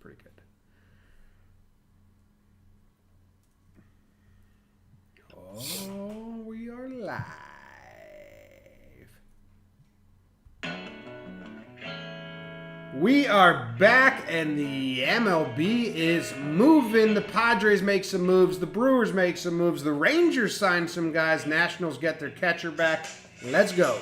pretty good. Oh, we are live. We are back, and the MLB is moving. The Padres make some moves. The Brewers make some moves. The Rangers sign some guys. Nationals get their catcher back. Let's go.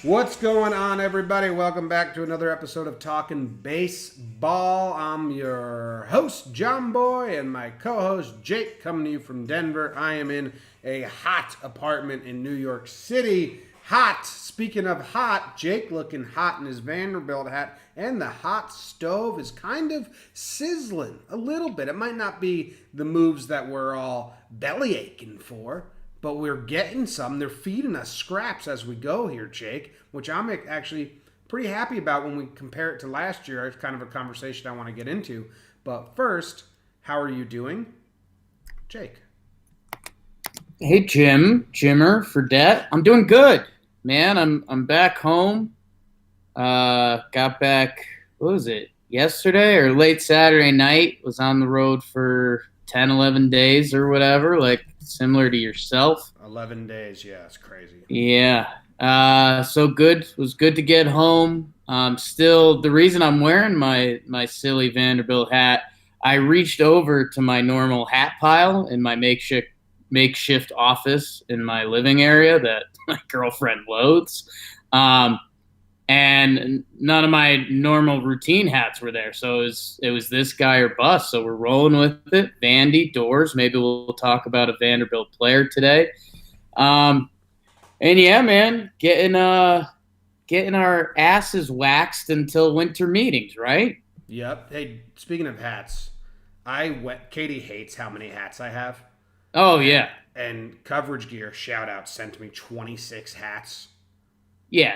What's going on, everybody? Welcome back to another episode of Talkin' Baseball. I'm your host, JOMBOY, and my co-host, Jake, coming to you from Denver. I am in a hot apartment in New York City. Hot. Speaking of hot, Jake looking hot in his Vanderbilt hat, and the hot stove is kind of sizzling a little bit. It might not be the moves that we're all belly aching for, but we're getting some. They're feeding us scraps as we go here, Jake, which I'm actually pretty happy about when we compare it to last year. It's kind of a conversation I want to get into. But first, how are you doing, Jake? Hey, Jimmer, Fredette. I'm doing good, man. I'm back home. Got back, what was it, yesterday or late Saturday night. Was on the road for 10, 11 days or whatever, like similar to yourself. 11 days, yeah, it's crazy. Yeah. So good. It was good to get home. Still, the reason I'm wearing my silly Vanderbilt hat, I reached over to my normal hat pile in my makeshift office in my living area that my girlfriend loathes. And none of my normal routine hats were there. So it was this guy or bust. So we're rolling with it. Vandy, Doors. Maybe we'll talk about a Vanderbilt player today. And yeah, man, getting our asses waxed until winter meetings, right? Yep. Hey, speaking of hats, Katie hates how many hats I have. Oh, yeah. And Coverage Gear, shout out, sent me 26 hats. Yeah.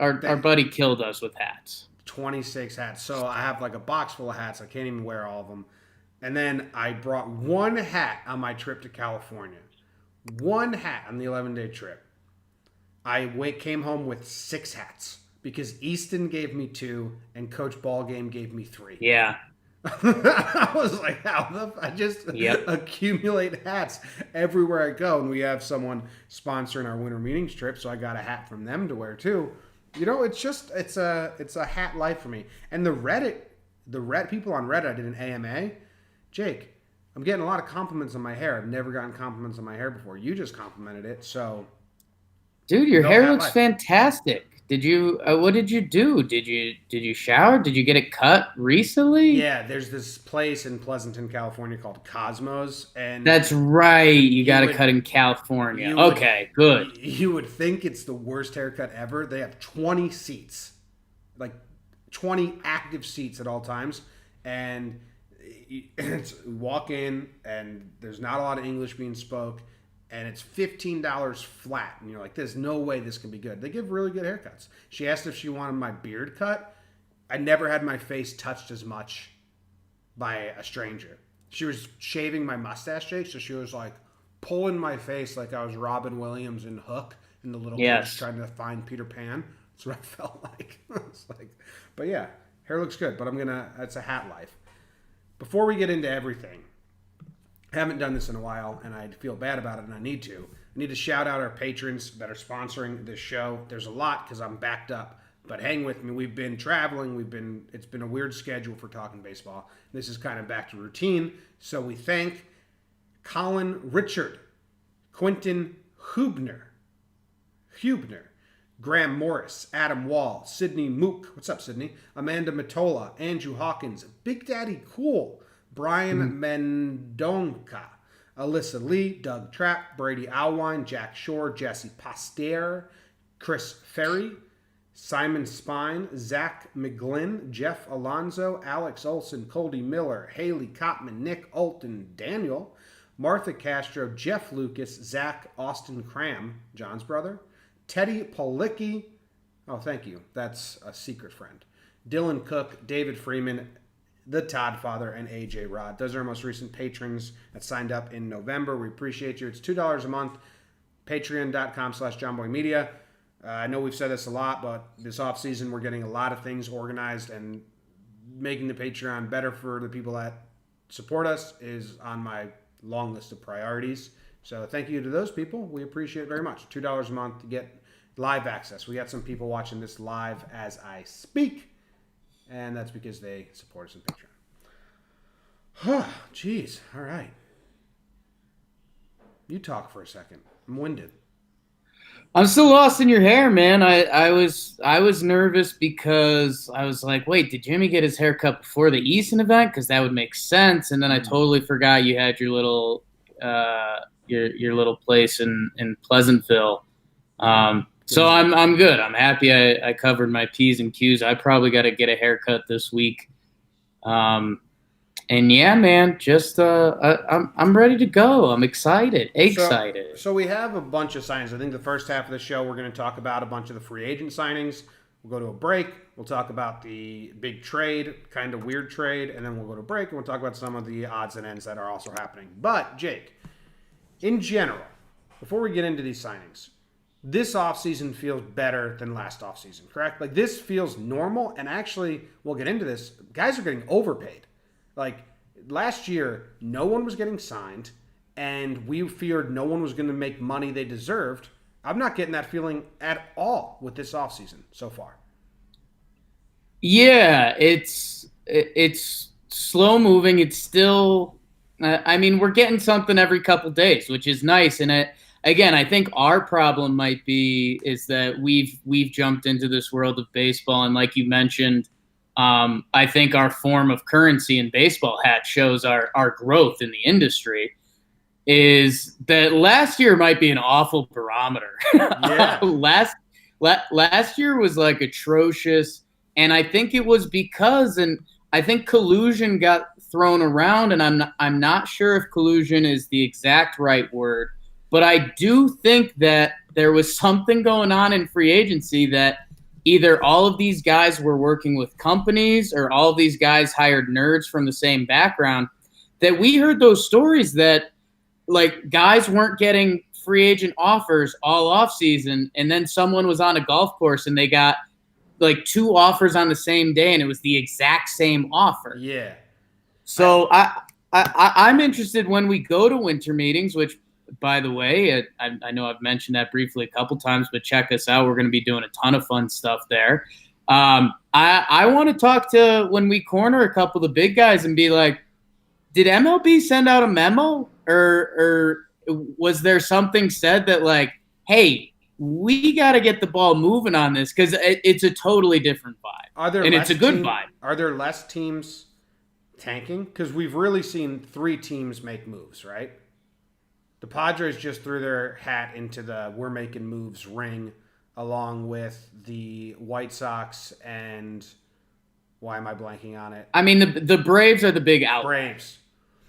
Our buddy killed us with hats. 26 hats. So I have like a box full of hats. I can't even wear all of them. And then I brought one hat on my trip to California. One hat on the 11-day trip. I came home with 6 hats because Easton gave me 2 and Coach Ballgame gave me 3. Yeah. I was like, I just accumulate hats everywhere I go. And we have someone sponsoring our winter meetings trip, so I got a hat from them to wear too. You know, it's a hat life for me. And the people on Reddit, I did an AMA. Jake, I'm getting a lot of compliments on my hair. I've never gotten compliments on my hair before. You just complimented it, so. Dude, your hair looks fantastic. What did you do? Did you shower? Did you get it cut recently? Yeah, there's this place in Pleasanton, California called Cosmos, and that's right. You got it cut in California. Okay, good. You would think it's the worst haircut ever. They have 20 seats, like 20 active seats at all times, and it's walk in, and there's not a lot of English being spoke. And it's $15 flat. And you're like, there's no way this can be good. They give really good haircuts. She asked if she wanted my beard cut. I never had my face touched as much by a stranger. She was shaving my mustache, Jake, so she was like pulling my face like I was Robin Williams in Hook and the little kids trying to find Peter Pan. That's what I felt like. It's like, but yeah, hair looks good, but it's a hat life. Before we get into everything, I haven't done this in a while, and I feel bad about it, and I need to. I need to shout out our patrons that are sponsoring this show. There's a lot because I'm backed up, but hang with me. We've been traveling. It's been a weird schedule for Talking Baseball. This is kind of back to routine. So we thank Colin Richard, Quentin Hubner, Graham Morris, Adam Wall, Sydney Mook. What's up, Sydney? Amanda Matola, Andrew Hawkins, Big Daddy Cool, Brian Mendonca, Alyssa Lee, Doug Trapp, Brady Alwine, Jack Shore, Jesse Pastier, Chris Ferry, Simon Spine, Zach McGlynn, Jeff Alonzo, Alex Olson, Coldy Miller, Haley Cotman, Nick Olton, Daniel, Martha Castro, Jeff Lucas, Zach Austin Cram, John's brother, Teddy Policki, oh, thank you, that's a secret friend, Dylan Cook, David Freeman, the Todd Father, and AJ Rod. Those are our most recent patrons that signed up in November. We appreciate you. It's $2 a month. Patreon.com/JOMBOYmedia. I know we've said this a lot, but this offseason we're getting a lot of things organized, and making the Patreon better for the people that support us is on my long list of priorities. So thank you to those people. We appreciate it very much. $2 a month to get live access. We got some people watching this live as I speak, and that's because they support us on Patreon. Jeez. All right. You talk for a second. I'm winded. I'm still lost in your hair, man. I was nervous because I was like, wait, did Jimmy get his hair cut before the Easton event? Because that would make sense. And then I totally forgot you had your little your little place in Pleasantville. So I'm good. I'm happy I covered my P's and Q's. I probably got to get a haircut this week. And yeah, man, just I'm ready to go. I'm excited. So we have a bunch of signings. I think the first half of the show we're going to talk about a bunch of the free agent signings. We'll go to a break. We'll talk about the big trade, kind of weird trade, and then we'll go to break and we'll talk about some of the odds and ends that are also happening. But Jake, in general, before we get into these signings, this offseason feels better than last offseason, correct? Like, this feels normal, and actually, we'll get into this. Guys are getting overpaid. Like, last year, no one was getting signed, and we feared no one was going to make money they deserved. I'm not getting that feeling at all with this offseason so far. Yeah, it's slow moving. It's still, I mean, we're getting something every couple days, which is nice. And again, I think our problem might be is that we've jumped into this world of baseball, and like you mentioned, I think our form of currency in baseball hat shows our growth in the industry. Is that last year might be an awful barometer. Yeah. last year was like atrocious, and I think it was because, and I think collusion got thrown around, and I'm not sure if collusion is the exact right word, but I do think that there was something going on in free agency that either all of these guys were working with companies or all of these guys hired nerds from the same background, that we heard those stories that like guys weren't getting free agent offers all off season, and then someone was on a golf course and they got like 2 offers on the same day and it was the exact same offer. Yeah. So I'm interested when we go to winter meetings, which, by the way, I know I've mentioned that briefly a couple times, but check us out. We're going to be doing a ton of fun stuff there. I want to talk to when we corner a couple of the big guys and be like, did MLB send out a memo or was there something said that like, hey, we got to get the ball moving on this because it's a totally different vibe. And it's a good vibe. Are there less teams tanking? Because we've really seen 3 teams make moves, right? The Padres just threw their hat into the we're making moves ring, along with the White Sox and why am I blanking on it? I mean, the Braves are the big outlier. Braves.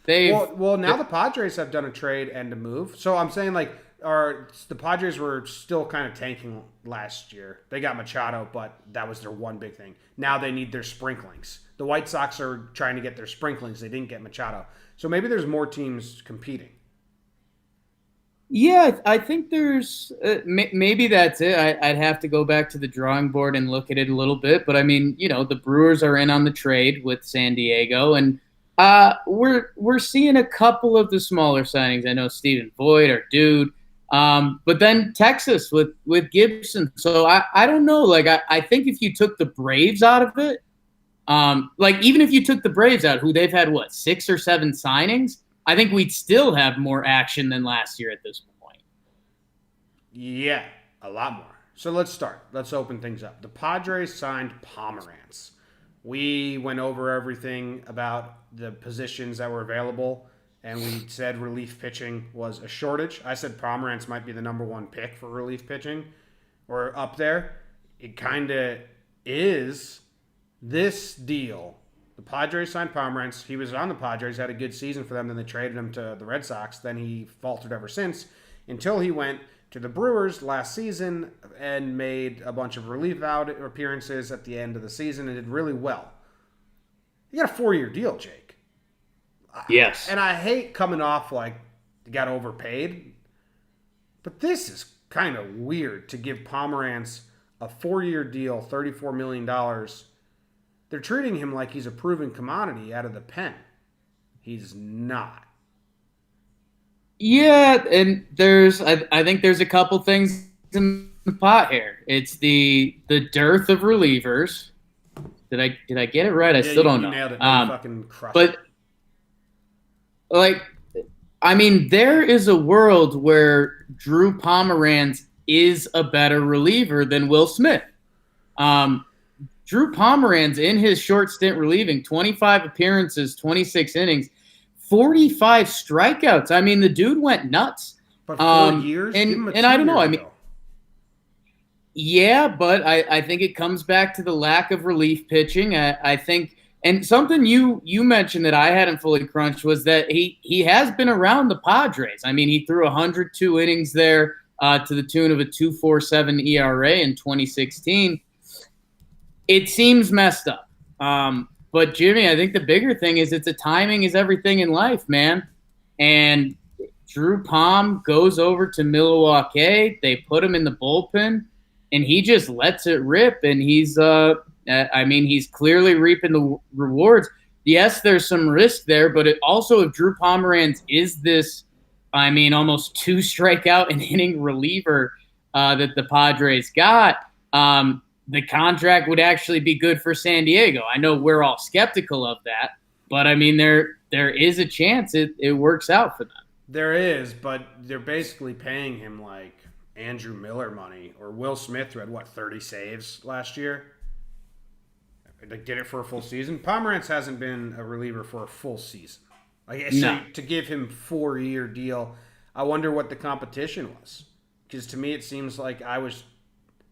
Well, now the Padres have done a trade and a move. So I'm saying like the Padres were still kind of tanking last year. They got Machado, but that was their one big thing. Now they need their sprinklings. The White Sox are trying to get their sprinklings. They didn't get Machado. So maybe there's more teams competing. Yeah, I think there's maybe that's it. I'd have to go back to the drawing board and look at it a little bit. But I mean, you know, the Brewers are in on the trade with San Diego, and we're seeing a couple of the smaller signings. I know Stephen Voigt, our dude, but then Texas with Gibson. So I don't know. Like I think if you took the Braves out of it, like even if you took the Braves out, who they've had 6 or 7 signings. I think we'd still have more action than last year at this point. Yeah, a lot more. So let's start. Let's open things up. The Padres signed Pomerantz. We went over everything about the positions that were available, and we said relief pitching was a shortage. I said Pomerantz might be the number 1 pick for relief pitching, or up there. It kind of is. This deal, the Padres signed Pomerantz. He was on the Padres, had a good season for them. Then they traded him to the Red Sox. Then he faltered ever since until he went to the Brewers last season and made a bunch of relief out appearances at the end of the season and did really well. He got a 4-year deal, Jake. Yes. And I hate coming off like he got overpaid, but this is kind of weird to give Pomerantz a 4-year deal, $34 million. They're treating him like he's a proven commodity out of the pen. He's not. Yeah, and I think there's a couple things in the pot here. It's the dearth of relievers. Did I get it right? I still don't know. Nailed it. You fucking crushed but it. Like, I mean, there is a world where Drew Pomeranz is a better reliever than Will Smith. Drew Pomeranz, in his short stint relieving, 25 appearances, 26 innings, 45 strikeouts. I mean, the dude went nuts. But 4 years? And I don't know. I mean, yeah, but I think it comes back to the lack of relief pitching. I think, and something you mentioned that I hadn't fully crunched was that he has been around the Padres. I mean, he threw 102 innings there to the tune of a 2.47 ERA in 2016. It seems messed up. But Jimmy, I think the bigger thing is it's a timing is everything in life, man. And Drew Palm goes over to Milwaukee. They put him in the bullpen, and he just lets it rip. And he's clearly reaping the rewards. Yes, there's some risk there, but it also, if Drew Pomeranz is this, almost 2 strikeout an inning reliever that the Padres got, the contract would actually be good for San Diego. I know we're all skeptical of that, but I mean, there is a chance it works out for them. There is, but they're basically paying him like Andrew Miller money, or Will Smith, who had 30 saves last year. They did it for a full season. Pomeranz hasn't been a reliever for a full season. So to give him 4-year deal, I wonder what the competition was. Because to me, it seems like I was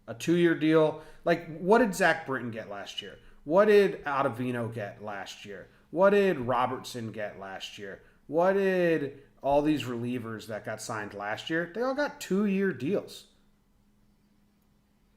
a 2-year deal. Like, what did Zach Britton get last year? What did Ottavino get last year? What did Robertson get last year? What did all these relievers that got signed last year? They all got 2-year deals.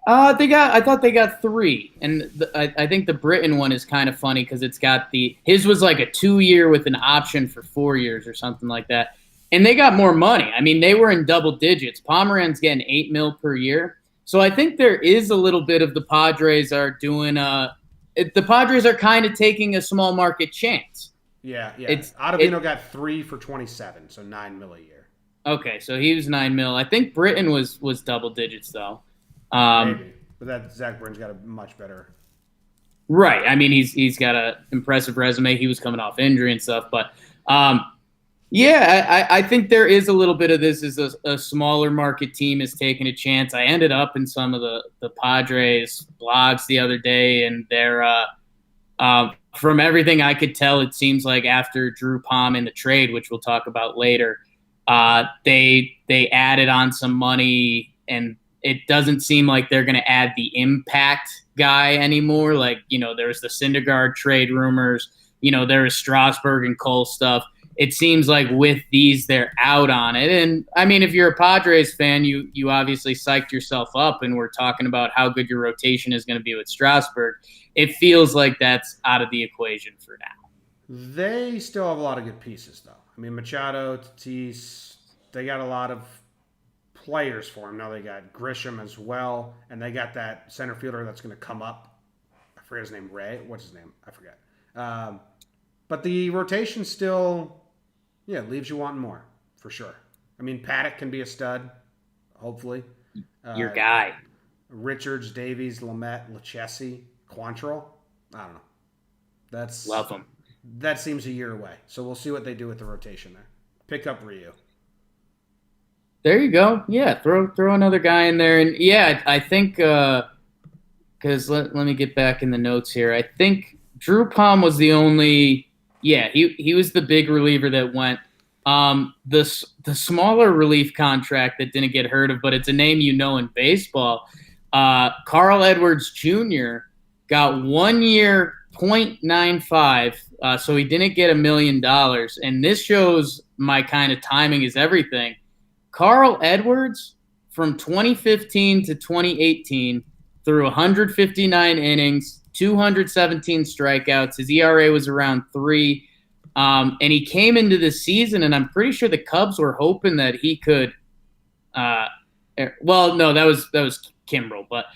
I thought they got 3, and I think the Britton one is kind of funny because it's got his was like a 2-year with an option for 4 years or something like that, and they got more money. I mean, they were in double digits. Pomeranz getting $8 million per year. So I think there is a little bit of the Padres are doing the Padres are kind of taking a small market chance. Yeah. Ottavino got 3 for 27, so $9 million a year. Okay, so he was $9 million. I think Britton was double digits though. Maybe, but that Zach Britton's got a much better. Right. I mean, he's got an impressive resume. He was coming off injury and stuff, but yeah, I think there is a little bit of this as a smaller market team is taking a chance. I ended up in some of the Padres blogs the other day, and they're from everything I could tell, it seems like after Drew Palm in the trade, which we'll talk about later, they added on some money, and it doesn't seem like they're going to add the impact guy anymore. Like, there's the Syndergaard trade rumors, there is Strasburg and Cole stuff. It seems like with these, they're out on it. And, I mean, if you're a Padres fan, you obviously psyched yourself up, and we're talking about how good your rotation is going to be with Strasburg. It feels like that's out of the equation for now. They still have a lot of good pieces, though. I mean, Machado, Tatis, they got a lot of players for him. Now they got Grisham as well, and they got that center fielder that's going to come up. I forget his name, Ray. What's his name? I forget. But the rotation still... yeah, leaves you wanting more, for sure. I mean, Paddock can be a stud, hopefully. Your guy. Richards, Davies, Lamet, Lucchesi, Quantrill. I don't know. Love him. That seems a year away. So we'll see what they do with the rotation there. Pick up Ryu. There you go. Yeah, throw another guy in there. And, yeah, I think because let me get back in the notes here. I think Drew Palm was the only – yeah, he was the big reliever that went. The smaller relief contract that didn't get heard of, but it's a name in baseball. Carl Edwards Jr. got 1 year, $0.95, so he didn't get $1 million. And this shows my kind of timing is everything. Carl Edwards, from 2015 to 2018, threw 159 innings, 217 strikeouts. His ERA was around 3. And he came into the season, and I'm pretty sure the Cubs were hoping that he could. Well, no, that was Kimbrel, but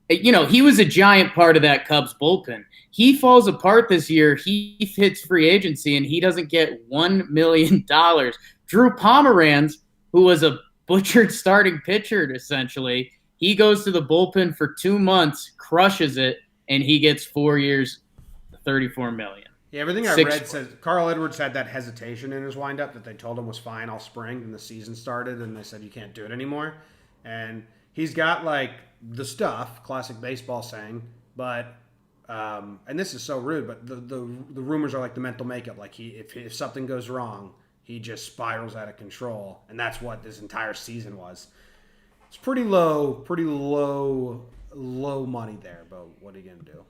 he was a giant part of that Cubs bullpen. He falls apart this year. He hits free agency, and he doesn't get $1 million. Drew Pomeranz, who was a butchered starting pitcher, essentially, he goes to the bullpen for 2 months, crushes it, and he gets 4 years, $34 million. Yeah, everything I read says Carl Edwards had that hesitation in his windup that they told him was fine all spring, and the season started, and they said you can't do it anymore. And he's got like the stuff, classic baseball saying, but and this is so rude, but the rumors are like the mental makeup. Like if something goes wrong, he just spirals out of control, and that's what this entire season was. It's pretty low money there, but what are you gonna do?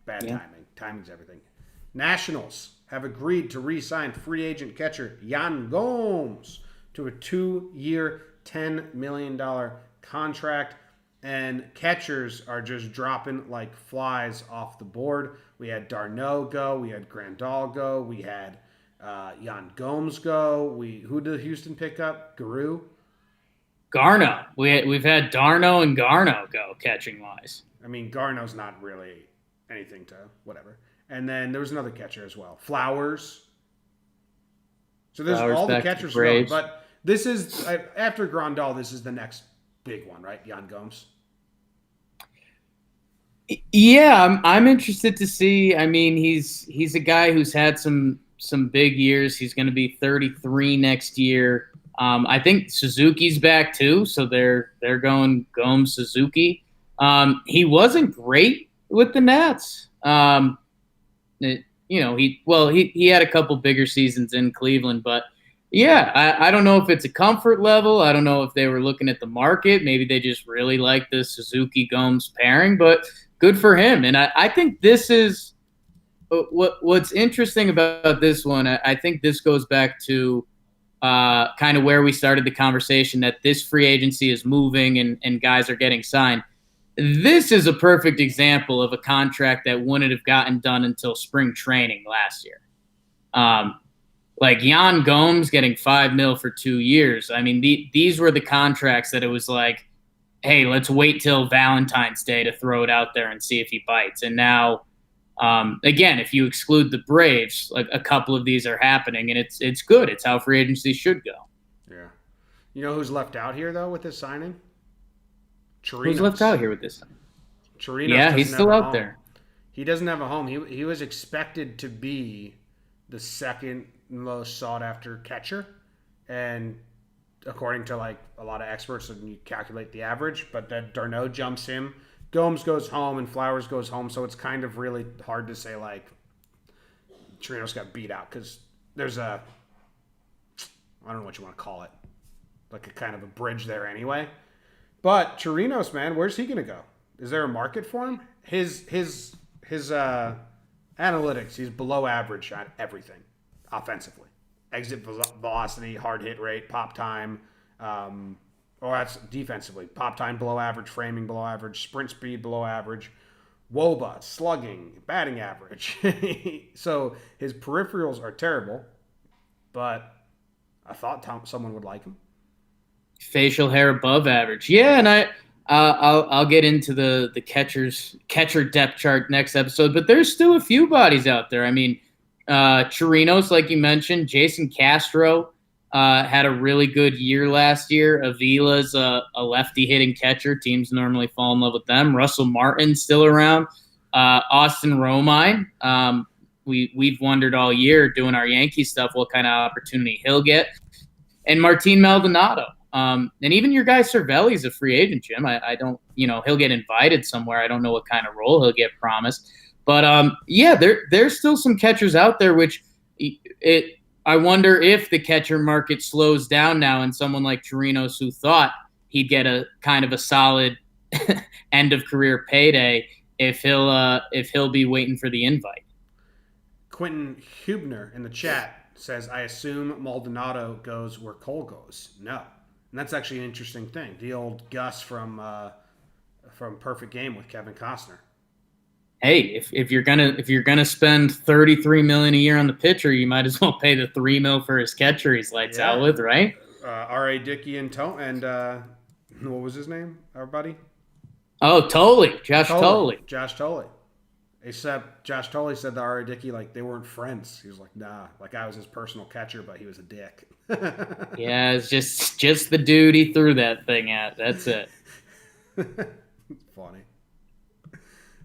Bad timing. Timing's everything. Nationals have agreed to re-sign free agent catcher Yan Gomes to a 2-year, $10 million contract. And catchers are just dropping like flies off the board. We had d'Arnaud go. We had Grandal go. We had Yan Gomes go. Who did Houston pick up? Garou? Garneau. We've had d'Arnaud and Garneau go catching-wise. I mean, Garneau's not really anything to whatever. And then there was another catcher as well. Flowers. So there's all the catchers going. But this is, after Grandal, this is the next big one, right? Yan Gomes. Yeah, I'm interested to see. I mean, he's a guy who's had some big years. He's going to be 33 next year. I think Suzuki's back too, so they're going Gomes Suzuki. He wasn't great with the Nats. He had a couple bigger seasons in Cleveland, but yeah, I don't know if it's a comfort level. I don't know if they were looking at the market. Maybe they just really like the Suzuki Gomes pairing, but good for him. And I think this is what's interesting about this one. I think this goes back to kind of where we started the conversation, that this free agency is moving and guys are getting signed. This is a perfect example of a contract that wouldn't have gotten done until spring training last year. Like Yan Gomes getting $5 million for 2 years. I mean, these were the contracts that it was like, hey, let's wait till Valentine's Day to throw it out there and see if he bites. And now, again, if you exclude the Braves, like a couple of these are happening, and it's good. It's how free agency should go. Yeah. You know who's left out here, though, with this signing? Chirinos. Who's left out here with this? Chirinos. Yeah, he's still out there. He doesn't have a home. He was expected to be the second most sought after catcher, and according to like a lot of experts, and you calculate the average, but then d'Arnaud jumps him. Gomes goes home and Flowers goes home, so it's kind of really hard to say like Chirinos got beat out because there's I don't know what you want to call it, like a kind of a bridge there anyway. But Chirinos, man, where's he going to go? Is there a market for him? His analytics, he's below average on everything offensively. Exit velocity, hard hit rate, pop time. Or that's defensively. Pop time below average, framing below average, sprint speed below average, WOBA, slugging, batting average. So his peripherals are terrible, but I thought someone would like him. Facial hair above average. Yeah, and I'll get into the catcher depth chart next episode, but there's still a few bodies out there. I mean, Chirinos, like you mentioned, Jason Castro had a really good year last year. Avila's a lefty hitting catcher. Teams normally fall in love with them. Russell Martin's still around. Austin Romine. We've wondered all year doing our Yankee stuff what kind of opportunity he'll get. And Martin Maldonado. And even your guy Cervelli's a free agent, Jim. I don't, he'll get invited somewhere. I don't know what kind of role he'll get promised. But, there's still some catchers out there, which I wonder if the catcher market slows down now and someone like Chirinos, who thought he'd get a kind of a solid end of career payday, if he'll be waiting for the invite. Quentin Hubner in the chat says, I assume Maldonado goes where Cole goes. No. And that's actually an interesting thing. The old Gus from Perfect Game with Kevin Costner. hey, if you're gonna spend 33 million a year on the pitcher, you might as well pay the 3 mil for his catcher he's lights out Yeah. with, right? R.A. Dickey and what was his name? Our buddy? Oh, totally, Josh Tolley. Tolley. Josh Tolley. Except Josh Tolley said to R.A. Dickey, like, they weren't friends. He was like, nah. Like, I was his personal catcher, but he was a dick. Yeah, it's just the dude he threw that thing at. That's it. Funny.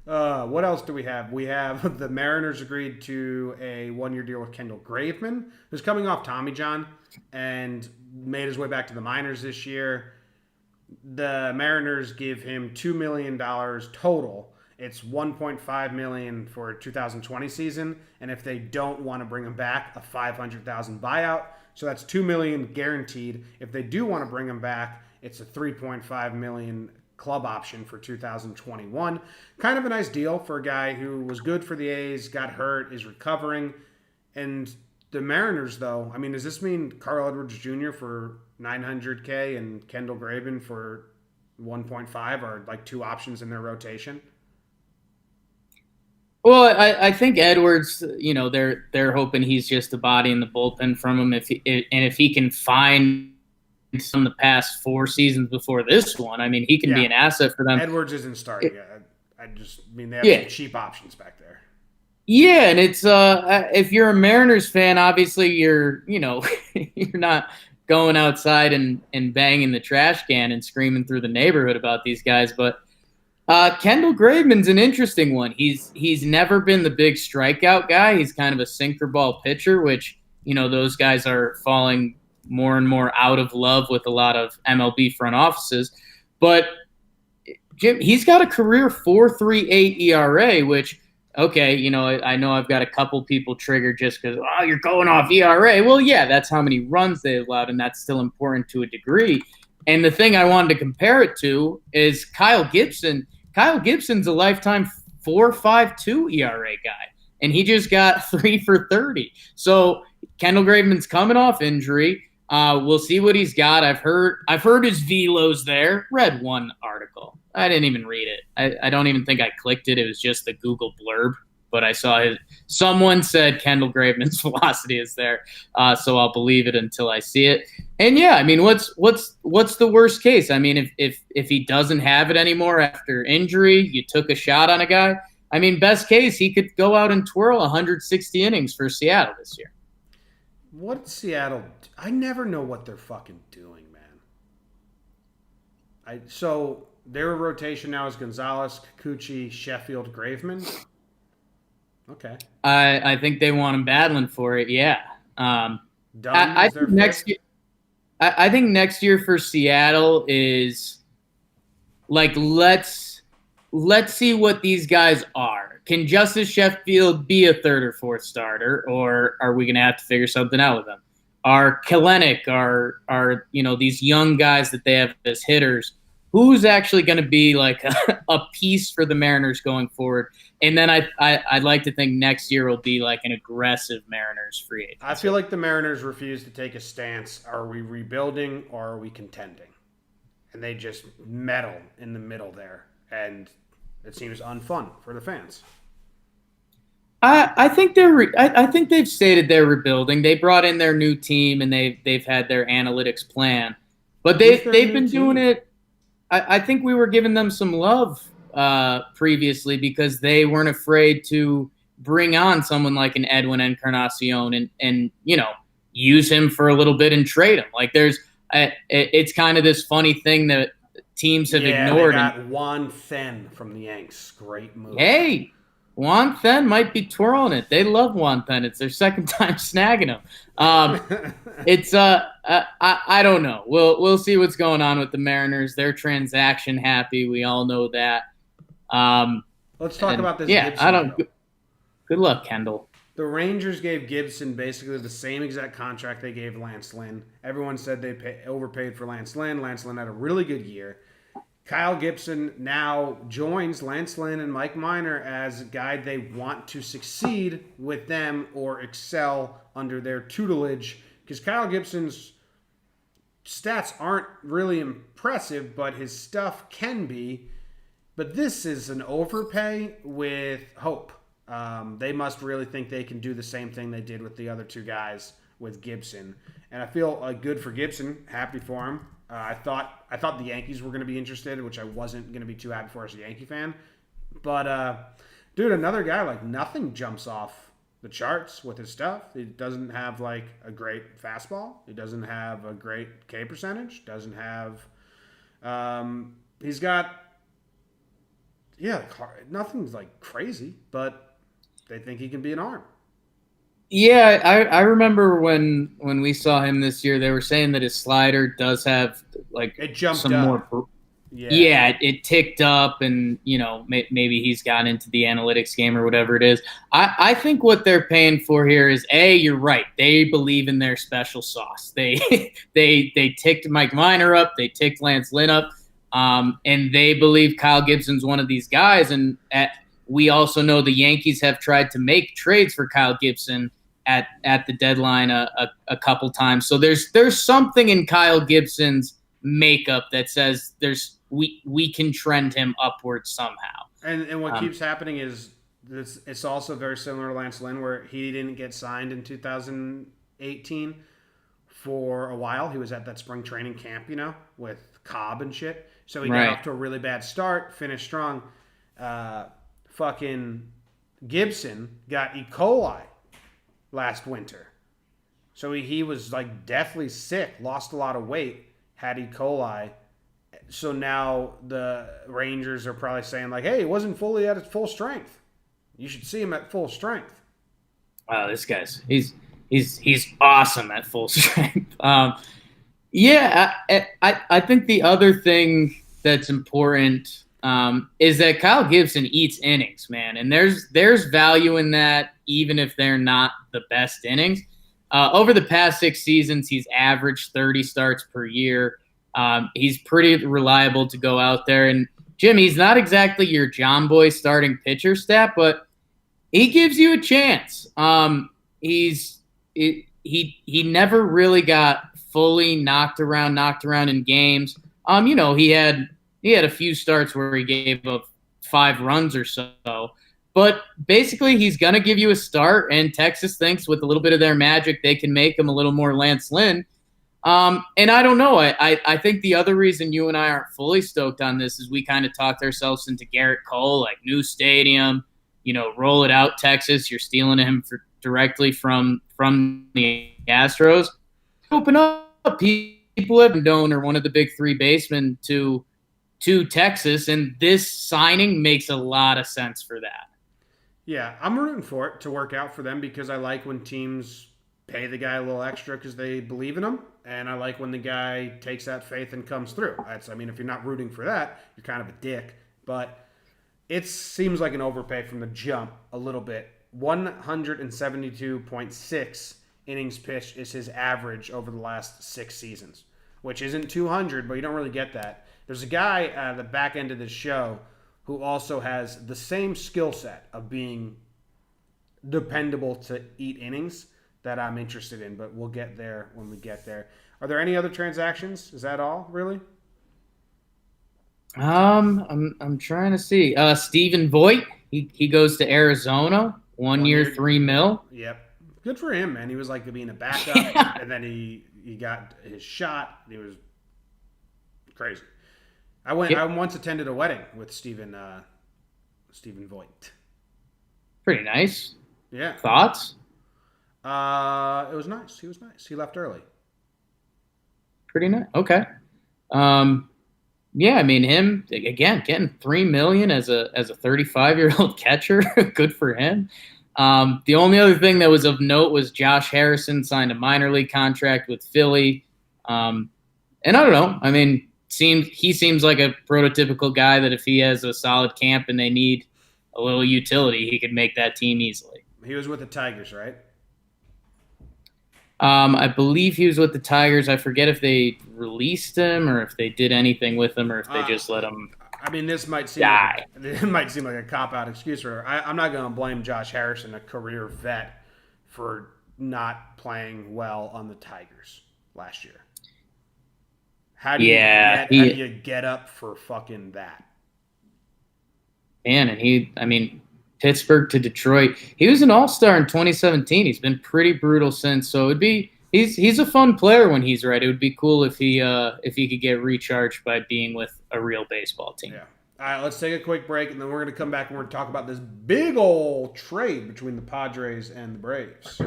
What else do we have? We have the Mariners agreed to a one-year deal with Kendall Graveman, who's coming off Tommy John and made his way back to the minors this year. The Mariners give him $2 million total. It's $1.5 million for 2020 season, and if they don't want to bring him back, a $500,000 buyout. So that's $2 million guaranteed. If they do want to bring him back, it's a $3.5 million club option for 2021. Kind of a nice deal for a guy who was good for the A's, got hurt, is recovering. And the Mariners, though, I mean, does this mean Carl Edwards Jr. for $900K and Kendall Graveman for 1.5 are like two options in their rotation? Well, I think Edwards, they're hoping he's just a body in the bullpen from him. If he can find some of the past 4 seasons before this one, I mean, he can be an asset for them. Edwards isn't starting yet. I just mean they have some cheap options back there. Yeah, and it's if you're a Mariners fan, obviously you're you're not going outside and banging the trash can and screaming through the neighborhood about these guys, but Kendall Graveman's an interesting one. He's never been the big strikeout guy. He's kind of a sinker ball pitcher, which those guys are falling more and more out of love with a lot of MLB front offices. But Jim, he's got a career 4.38 ERA, which I know I've got a couple people triggered just because you're going off ERA. Well, yeah, that's how many runs they allowed, and that's still important to a degree. And the thing I wanted to compare it to is Kyle Gibson. Kyle Gibson's a lifetime 4.52 ERA guy, and he just got 3 for 30. So Kendall Graveman's coming off injury. We'll see what he's got. I've heard his velo's there. Read one article. I didn't even read it. I don't even think I clicked it. It was just the Google blurb. But I saw someone said Kendall Graveman's velocity is there, so I'll believe it until I see it. And yeah, I mean, what's the worst case? I mean, if he doesn't have it anymore after injury, you took a shot on a guy. I mean, best case, he could go out and twirl 160 innings for Seattle this year. What Seattle? I never know what they're fucking doing, man. So their rotation now is Gonzalez, Kikuchi, Sheffield, Graveman. Okay. I think they want him battling for it. Yeah. I think next year. I think next year for Seattle is like let's see what these guys are. Can Justice Sheffield be a third or fourth starter, or are we going to have to figure something out with them? Are Kelenic, are these young guys that they have as hitters? Who's actually going to be like a piece for the Mariners going forward? And then I'd like to think next year will be like an aggressive Mariners free agent. I feel like the Mariners refuse to take a stance. Are we rebuilding or are we contending? And they just meddle in the middle there. And it seems unfun for the fans. I think I think they've stated they're rebuilding. They brought in their new team and they've had their analytics plan. But they've been doing it. I think we were giving them some love previously because they weren't afraid to bring on someone like an Edwin Encarnacion and use him for a little bit and trade him. Like it's kind of this funny thing that teams have ignored. They got Juan Then from the Yanks. Great move. Hey, Juan Then might be twirling it. They love Juan Then. It's their second time snagging him. It's I don't know. We'll see what's going on with the Mariners. They're transaction happy. We all know that. Let's talk about this. Yeah, Gibson, I don't. Good luck, Kendall. The Rangers gave Gibson basically the same exact contract they gave Lance Lynn. Everyone said they overpaid for Lance Lynn. Lance Lynn had a really good year. Kyle Gibson now joins Lance Lynn and Mike Minor as a guy they want to succeed with them or excel under their tutelage. Because Kyle Gibson's stats aren't really impressive, but his stuff can be. But this is an overpay with hope. They must really think they can do the same thing they did with the other two guys with Gibson, and I feel good for Gibson. Happy for him. I thought the Yankees were going to be interested, which I wasn't going to be too happy for as a Yankee fan. But dude, another guy like nothing jumps off the charts with his stuff. He doesn't have like a great fastball. He doesn't have a great K percentage. Doesn't have. He's got. Yeah, nothing's like crazy, but they think he can be an arm. Yeah, I remember when we saw him this year, they were saying that his slider does have like It jumped some up. more. Yeah. Yeah, it ticked up, and maybe he's gotten into the analytics game or whatever it is. I think what they're paying for here is you're right. They believe in their special sauce. They they ticked Mike Minor up, they ticked Lance Lynn up, and they believe Kyle Gibson's one of these guys. And we also know the Yankees have tried to make trades for Kyle Gibson at the deadline a couple times. So there's something in Kyle Gibson's makeup that says we can trend him upwards somehow. And what keeps happening is it's also very similar to Lance Lynn, where he didn't get signed in 2018 for a while. He was at that spring training camp, with Cobb and shit. So he got off to a really bad start, finished strong. Fucking Gibson got E. coli last winter. So he was like deathly sick, lost a lot of weight, had E. coli. So now the Rangers are probably saying like, hey, he wasn't fully at his full strength. You should see him at full strength. Wow, this guy's he's awesome at full strength. Yeah, I think the other thing that's important is that Kyle Gibson eats innings, man, and there's value in that, even if they're not the best innings. Over the past 6 seasons, he's averaged 30 starts per year. He's pretty reliable to go out there. And Jim, he's not exactly your JOMBOY starting pitcher stat, but he gives you a chance. He never really got fully knocked around in games. He had a few starts where he gave up 5 runs or so. But basically, he's going to give you a start, and Texas thinks with a little bit of their magic, they can make him a little more Lance Lynn. And I don't know. I think the other reason you and I aren't fully stoked on this is we kind of talked ourselves into Garrett Cole, like new stadium, roll it out, Texas. You're stealing him directly from the Astros. Open up. People have been known are one of the big 3 basemen to Texas, and this signing makes a lot of sense for that. Yeah, I'm rooting for it to work out for them because I like when teams pay the guy a little extra because they believe in him, and I like when the guy takes that faith and comes through. If you're not rooting for that, you're kind of a dick. But it seems like an overpay from the jump a little bit. 172.6 innings pitched is his average over the last 6 seasons, which isn't 200, but you don't really get that. There's a guy at the back end of this show who also has the same skill set of being dependable to eat innings that I'm interested in, but we'll get there when we get there. Are there any other transactions? Is that all, really? I'm trying to see. Stephen Voigt, he goes to Arizona, 1 year, $3 million. Yep. Good for him, man. He was like being a backup, and then he got his shot. He was crazy. I once attended a wedding with Stephen Voigt. Pretty nice. Yeah. Thoughts? It was nice. He was nice. He left early. Pretty nice. Okay. Yeah, I mean him again getting $3 million as a 35-year-old catcher. Good for him. The only other thing that was of note was Josh Harrison signed a minor league contract with Philly. And I don't know. I mean, he seems like a prototypical guy that if he has a solid camp and they need a little utility, he could make that team easily. He was with the Tigers, right? I believe he was with the Tigers. I forget if they released him or if they did anything with him or if they just let him. I mean, this might seem like a cop-out excuse for. I'm not going to blame Josh Harrison, a career vet, for not playing well on the Tigers last year. How do you get up for fucking that? Man, Pittsburgh to Detroit. He was an all-star in 2017. He's been pretty brutal since. So he's a fun player when he's right. It would be cool if he could get recharged by being with a real baseball team. Yeah. All right, let's take a quick break, and then we're going to come back and we're going to talk about this big old trade between the Padres and the Braves.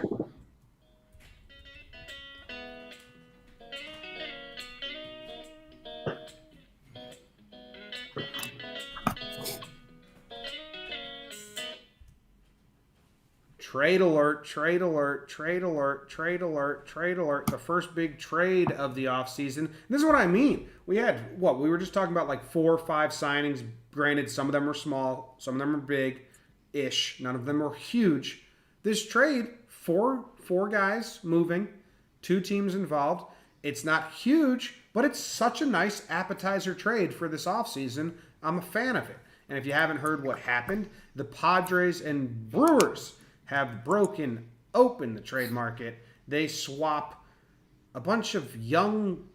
Trade alert, trade alert, trade alert, trade alert, trade alert. The first big trade of the offseason. This is what I mean. We had, we were just talking about like 4 or 5 signings. Granted, some of them are small, some of them are big-ish. None of them are huge. This trade, four guys moving, 2 teams involved. It's not huge, but it's such a nice appetizer trade for this offseason. I'm a fan of it. And if you haven't heard what happened, the Padres and Brewers have broken open the trade market. They swap a bunch of young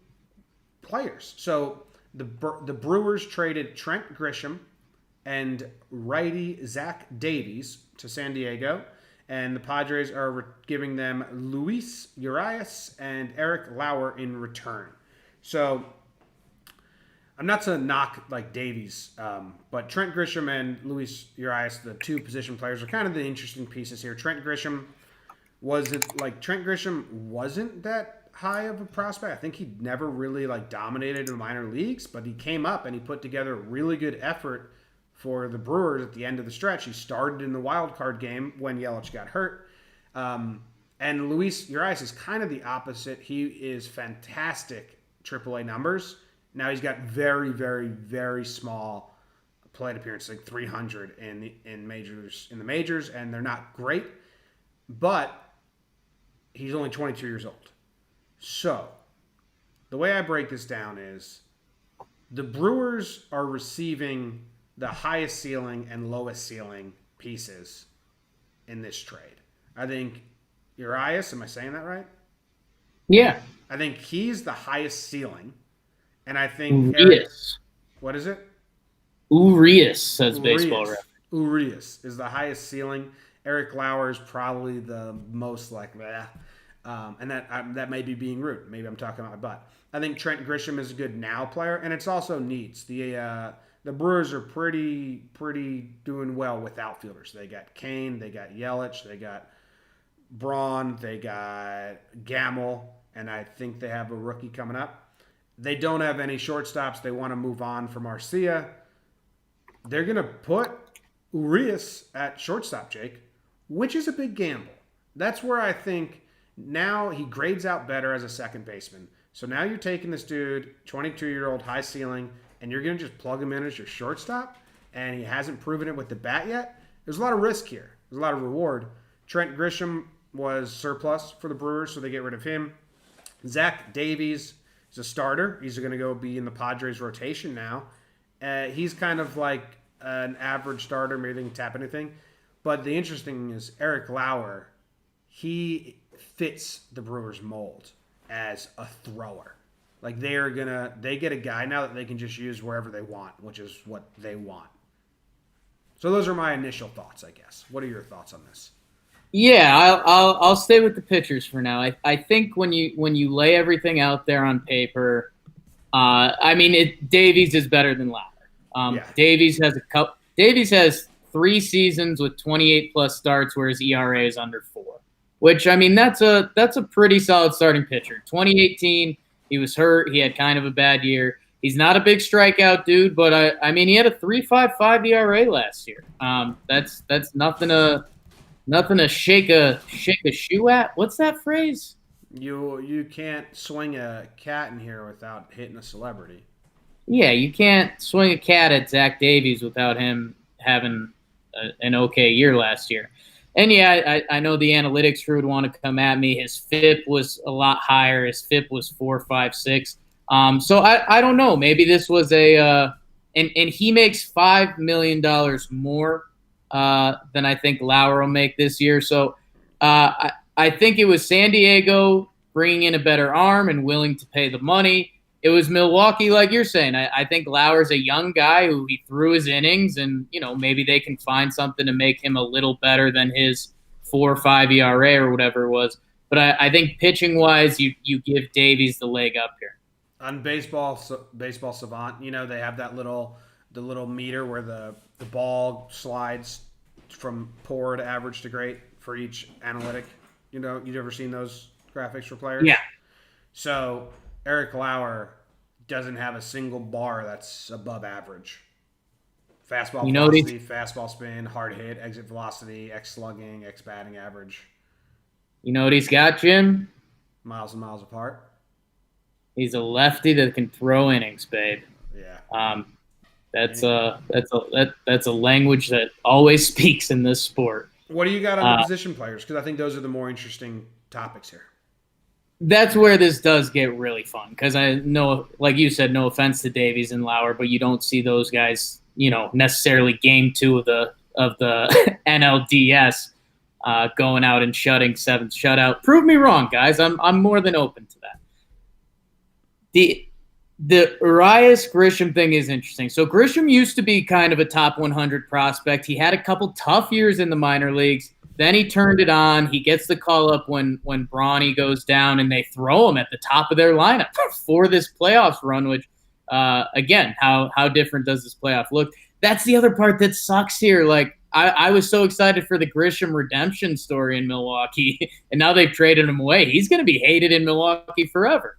players. So the Brewers traded Trent Grisham and righty Zach Davies to San Diego, and the Padres are giving them Luis Urias and Eric Lauer in return. So I'm not to knock like Davies, but Trent Grisham and Luis Urias, the 2 position players, are kind of the interesting pieces here. Trent Grisham wasn't that high of a prospect. I think he never really like dominated in the minor leagues, but he came up and he put together a really good effort for the Brewers at the end of the stretch. He started in the wild card game when Yelich got hurt. And Luis Urias is kind of the opposite. He is fantastic AAA numbers. Now he's got very, very, very small plate appearances, like 300 in the majors, and they're not great. But he's only 22 years old. So the way I break this down is the Brewers are receiving the highest ceiling and lowest ceiling pieces in this trade. I think Urias, am I saying that right? Yeah. I think he's the highest ceiling. And I think what is it? Urias, says Baseball Reference. Urias is the highest ceiling. Eric Lauer is probably the most like that. And that may be being rude. Maybe I'm talking about my butt. I think Trent Grisham is a good now player, and it's also needs. The Brewers are pretty doing well with outfielders. They got Kane, they got Yelich, they got Braun, they got Gamel, and I think they have a rookie coming up. They don't have any shortstops. They want to move on from Arcia. They're going to put Urias at shortstop, Jake, which is a big gamble. That's where I think now he grades out better as a second baseman. So now you're taking this dude, 22-year-old, high ceiling, and you're going to just plug him in as your shortstop, and he hasn't proven it with the bat yet. There's a lot of risk here. There's a lot of reward. Trent Grisham was surplus for the Brewers, so they get rid of him. Zach Davies is a starter. He's going to go be in the Padres rotation now. He's kind of like an average starter. Maybe they can tap anything. But the interesting thing is Eric Lauer, he fits the Brewers mold as a thrower. Like they get a guy now that they can just use wherever they want, which is what they want. So those are my initial thoughts, I guess. What are your thoughts on this? Yeah, I'll stay with the pitchers for now. I think when you lay everything out there on paper, Davies is better than Lauer. Davies has 3 seasons with 28 plus starts, where his ERA is under 4. Which that's a pretty solid starting pitcher. 2018, he was hurt. He had kind of a bad year. He's not a big strikeout dude, but he had a 3.55 ERA last year. That's nothing to shake a shoe at. What's that phrase? You can't swing a cat in here without hitting a celebrity. Yeah, you can't swing a cat at Zach Davies without him having an okay year last year. And yeah, I know the analytics crew would want to come at me. His FIP was a lot higher. His FIP was 4.56. So I don't know. Maybe this was and he makes $5 million more than I think Lauer will make this year. So I think it was San Diego bringing in a better arm and willing to pay the money. it was Milwaukee, like you're saying. I think Lauer's a young guy who he threw his innings, and maybe they can find something to make him a little better than his 4.5 ERA or whatever it was. But I think pitching wise, you give Davies the leg up here. On baseball savant, they have the little meter where the ball slides from poor to average to great for each analytic. You've ever seen those graphics for players? Yeah. So Eric Lauer doesn't have a single bar that's above average. Fastball velocity, fastball spin, hard hit, exit velocity, X slugging, X batting average. You know what he's got, Jim? Miles and miles apart. He's a lefty that can throw innings, babe. Yeah. That's a language that always speaks in this sport. What do you got on the position players? Because I think those are the more interesting topics here. That's where this does get really fun, because I know, like you said, no offense to Davies and Lauer, but you don't see those guys, necessarily game 2 of the NLDS going out and shutting 7th shutout. Prove me wrong, guys. I'm more than open to that. The Urias Grisham thing is interesting. So Grisham used to be kind of a top 100 prospect. He had a couple tough years in the minor leagues. Then he turned it on. He gets the call up when Brawny goes down, and they throw him at the top of their lineup for this playoffs run, which, again, how different does this playoff look? That's the other part that sucks here. Like, I was so excited for the Grisham redemption story in Milwaukee, and now they've traded him away. He's going to be hated in Milwaukee forever.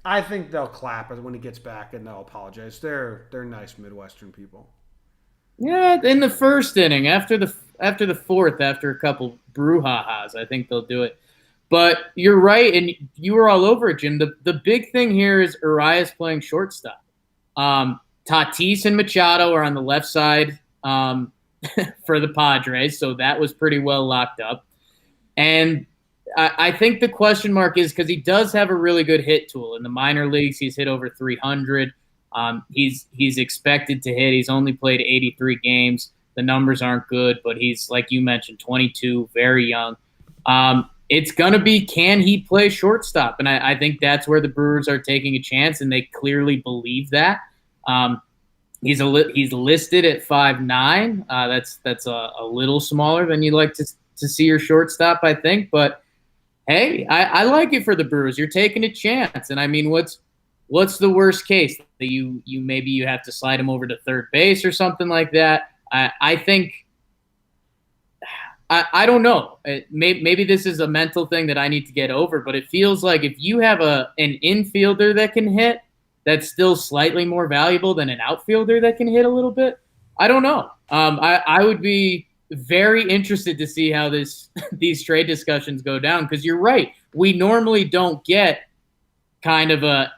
I think they'll clap when he gets back, and they'll apologize. They're nice Midwestern people. Yeah, in the first inning, after the 4th, after a couple brouhahas, I think they'll do it. But you're right, and you were all over it, Jim. The big thing here is Urias playing shortstop. Tatis and Machado are on the left side for the Padres, so that was pretty well locked up. And I think the question mark is because he does have a really good hit tool. In the minor leagues, he's hit over 300. He's expected to hit. He's only played 83 games. The numbers aren't good, but he's, like you mentioned, 22, very young. It's going to be, can he play shortstop? And I think that's where the Brewers are taking a chance, and they clearly believe that. He's listed at 5'9". That's a little smaller than you'd like to see your shortstop, I think. But, hey, I like it for the Brewers. You're taking a chance. And, I mean, what's the worst case? That you have to slide him over to third base or something like that? I think I don't know. Maybe this is a mental thing that I need to get over, but it feels like if you have an infielder that can hit, that's still slightly more valuable than an outfielder that can hit a little bit. I don't know. I would be very interested to see how these trade discussions go down, because you're right. We normally don't get kind of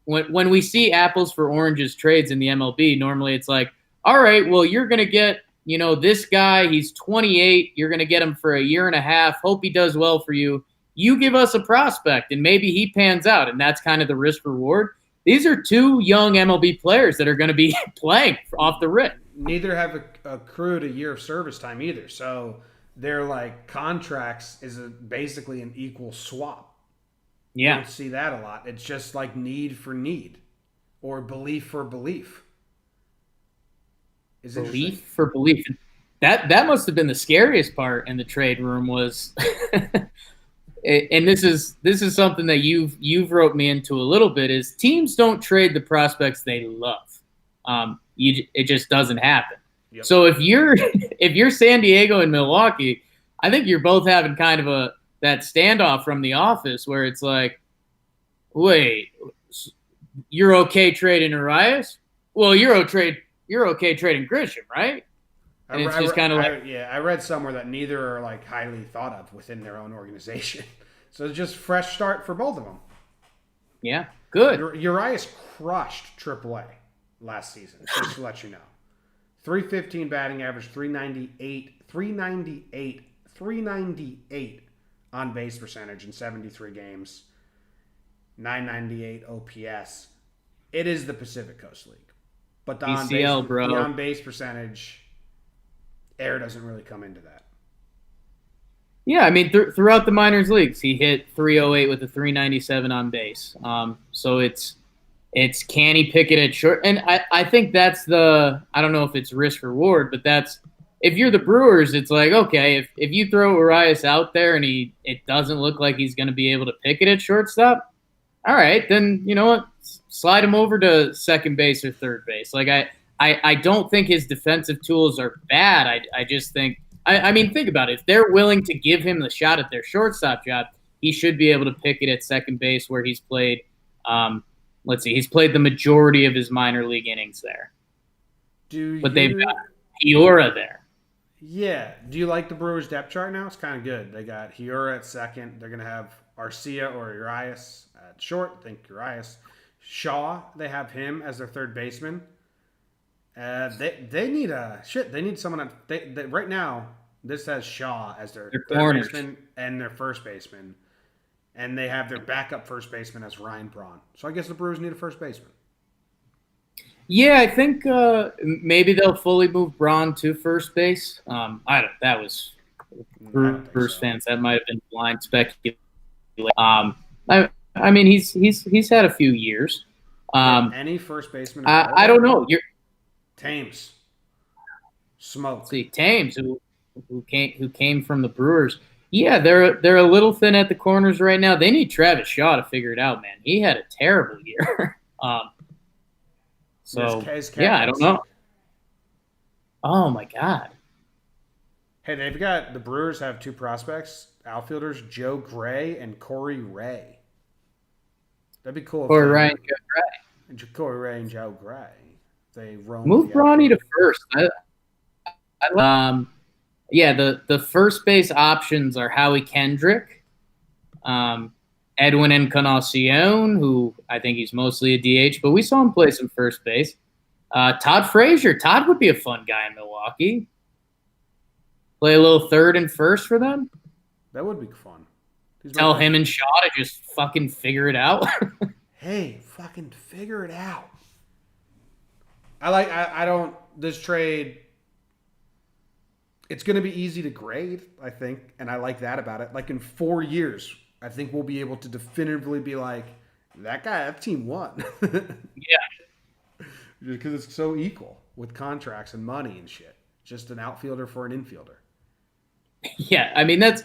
when we see apples for oranges trades in the MLB, normally it's like, all right, well, you're going to get, this guy, he's 28. You're going to get him for a year and a half. Hope he does well for you. You give us a prospect, and maybe he pans out, and that's kind of the risk reward. These are 2 young MLB players that are going to be playing off the rip. Neither have accrued a year of service time either. So their contracts is basically an equal swap. Yeah. You don't see that a lot. It's just like need for need or belief for belief. Belief for belief. That must have been the scariest part in the trade room was and this is something that you've wrote me into a little bit, is teams don't trade the prospects they love. It just doesn't happen. Yep. So if you're San Diego and Milwaukee, I think you're both having kind of that standoff from The Office where it's like, wait, you're okay trading Urias? Well, you're okay trading Grisham, right? And it's just kind of like, I read somewhere that neither are highly thought of within their own organization. So it's just fresh start for both of them. Yeah, good. Urias crushed AAA last season, just to let you know. 315 batting average, 398 on base percentage in 73 games, 998 OPS. It is the Pacific Coast League. But the on base percentage, air doesn't really come into that. Yeah, I mean, throughout the minors leagues, he hit 308 with a 397 on base. So it's It's can he pick it at short? And I think that's I don't know if it's risk reward, but that's if you're the Brewers, it's like, okay, if you throw Urias out there and it doesn't look like he's going to be able to pick it at shortstop, all right, then you know what? Slide him over to second base or third base. Like I don't think his defensive tools are bad. I just think I mean, think about it. If they're willing to give him the shot at their shortstop job, he should be able to pick it at second base where he's played. Let's see, he's played the majority of his minor league innings there. But they've got Hiura there. Yeah. Do you like the Brewers depth chart now? It's kind of good. They got Hiura at second. They're going to have Arcia or Urias at short. I think Urias. Shaw, they have him as their third baseman. They need They need someone. Right now, this has Shaw as their third baseman and their first baseman. And they have their backup first baseman as Ryan Braun. So I guess the Brewers need a first baseman. Yeah, I think maybe they'll fully move Braun to first base. I don't. That was Brewers fans. That might have been blind speculation. I mean, he's had a few years. Any first baseman? I don't know. Thames. Smoke. See, Thames, who came from the Brewers. Yeah, they're a little thin at the corners right now. They need Travis Shaw to figure it out, man. He had a terrible year. Yeah, I don't know. Oh my God. Hey, the Brewers have two prospects, outfielders, Joe Gray and Corey Ray. That'd be cool. Corey Ray and Joe Gray. Corey Ray and Joe Gray. They roam. Move Bronny to first. Yeah, the first base options are Howie Kendrick, Edwin Encarnacion, who I think he's mostly a DH, but we saw him play some first base. Todd Frazier. Todd would be a fun guy in Milwaukee. Play a little third and first for them. That would be fun. Tell him and Shaw to just fucking figure it out. Hey, fucking figure it out. I don't. This trade. It's going to be easy to grade, I think, and I like that about it. Like in 4 years, I think we'll be able to definitively be like, that team won. Yeah. Because it's so equal with contracts and money and shit. Just an outfielder for an infielder. Yeah, I mean, that's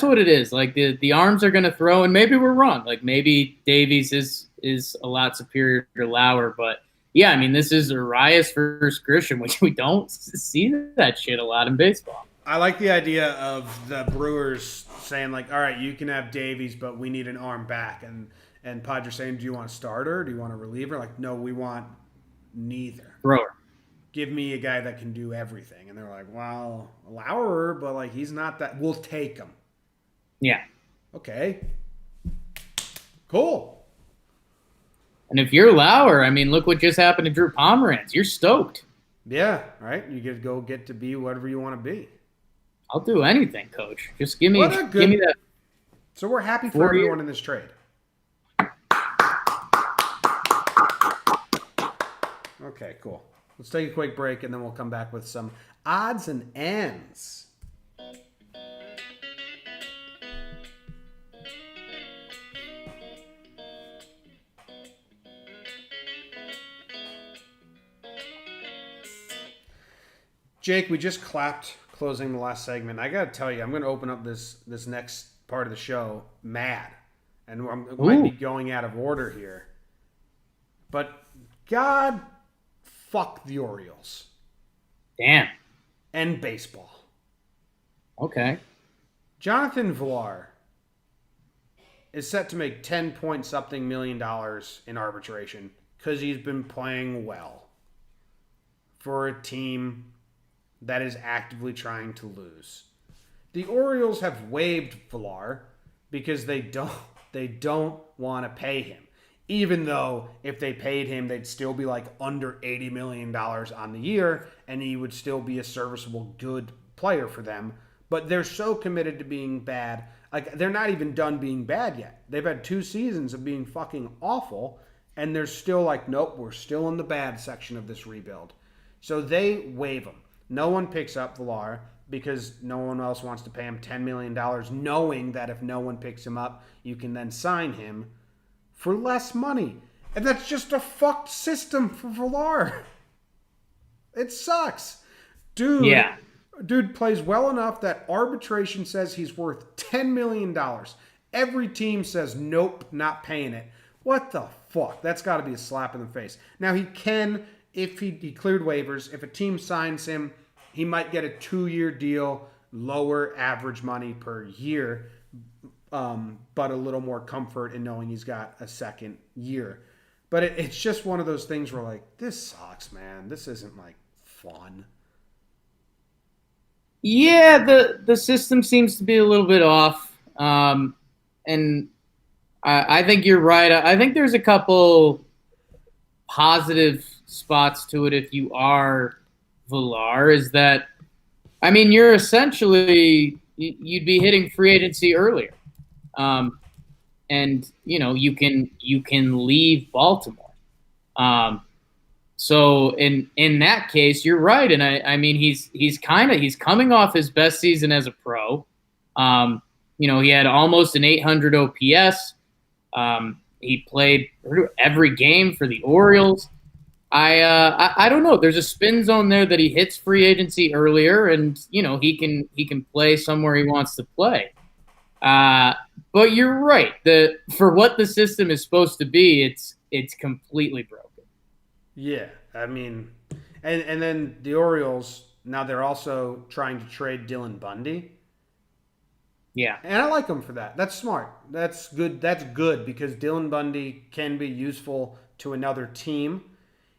what it is. Like the arms are going to throw, and maybe we're wrong. Like maybe Davies is a lot superior to Lauer, but yeah, I mean, this is Urias versus Grisham, which we don't see that shit a lot in baseball. I like the idea of the Brewers saying, like, all right, you can have Davies, but we need an arm back. And Padres saying, do you want a starter? Do you want a reliever? Like, no, we want neither. Thrower. Give me a guy that can do everything. And they're like, well, Lauer, but, like, he's not that. We'll take him. Yeah. Okay. Cool. And if you're Lauer, I mean, look what just happened to Drew Pomeranz. You're stoked. Yeah, right? You get to be whatever you want to be. I'll do anything, Coach. Just give me that. So we're happy for everyone in this trade. Okay, cool. Let's take a quick break, and then we'll come back with some odds and ends. Jake, we just clapped closing the last segment. I got to tell you, I'm going to open up this next part of the show mad. And I might be going out of order here. But God, fuck the Orioles. Damn. And baseball. Okay. Jonathan Villar is set to make 10-point-something million in arbitration because he's been playing well for a team that is actively trying to lose. The Orioles have waived Villar because they don't want to pay him. Even though if they paid him, they'd still be like under $80 million on the year, and he would still be a serviceable, good player for them. But they're so committed to being bad. Like, they're not even done being bad yet. They've had 2 seasons of being fucking awful, and they're still like, nope, we're still in the bad section of this rebuild. So they waive him. No one picks up Villar because no one else wants to pay him $10 million, knowing that if no one picks him up, you can then sign him for less money. And that's just a fucked system for Villar. It sucks. Dude, Yeah. dude plays well enough that arbitration says he's worth $10 million. Every team says, nope, not paying it. What the fuck? That's got to be a slap in the face. Now, he can, if he cleared waivers, if a team signs him, he might get a 2-year deal, lower average money per year, but a little more comfort in knowing he's got a second year. But it's just one of those things where, like, this sucks, man. This isn't, like, fun. Yeah, the system seems to be a little bit off. And I think you're right. I think there's a couple positive spots to it if you are Villar, is that, I mean, you're essentially, you'd be hitting free agency earlier. And you can leave Baltimore. So in that case, you're right, and I mean he's coming off his best season as a pro. He had almost an 800 OPS. He played every game for the Orioles. I don't know. There's a spin zone there that he hits free agency earlier, and he can play somewhere he wants to play. But you're right. For what the system is supposed to be, it's completely broken. Yeah, I mean, and then the Orioles, now they're also trying to trade Dylan Bundy. Yeah. And I like him for that. That's smart. That's good. That's good because Dylan Bundy can be useful to another team.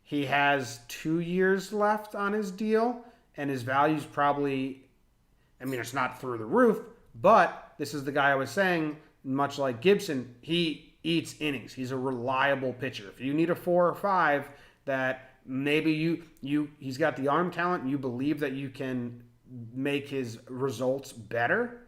He has 2 years left on his deal, and his value's probably, I mean, it's not through the roof, but this is the guy I was saying, much like Gibson, he eats innings. He's a reliable pitcher. If you need a 4 or 5 that maybe he's got the arm talent and you believe that you can make his results better,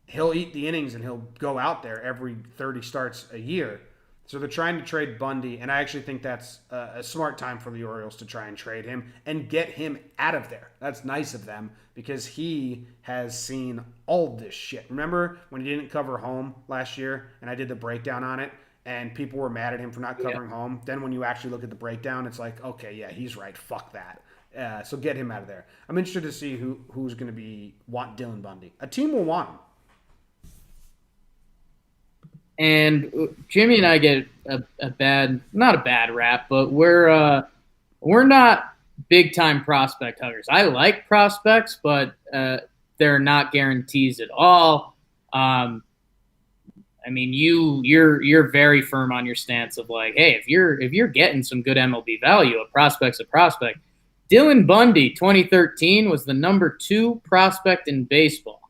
he'll eat the innings and he'll go out there every 30 starts a year. So they're trying to trade Bundy, and I actually think that's a smart time for the Orioles to try and trade him and get him out of there. That's nice of them because he has seen all this shit. Remember when he didn't cover home last year and I did the breakdown on it and people were mad at him for not covering home? Then when you actually look at the breakdown, it's like, okay, yeah, he's right. Fuck that. So get him out of there. I'm interested to see who's going to want Dylan Bundy. A team will want him. And Jimmy and I get not a bad rap, but we're not big time prospect huggers. I like prospects, but they're not guarantees at all. I mean, you're very firm on your stance of like, hey, if you're getting some good MLB value, a prospect's a prospect. Dylan Bundy, 2013, was the number 2 prospect in baseball.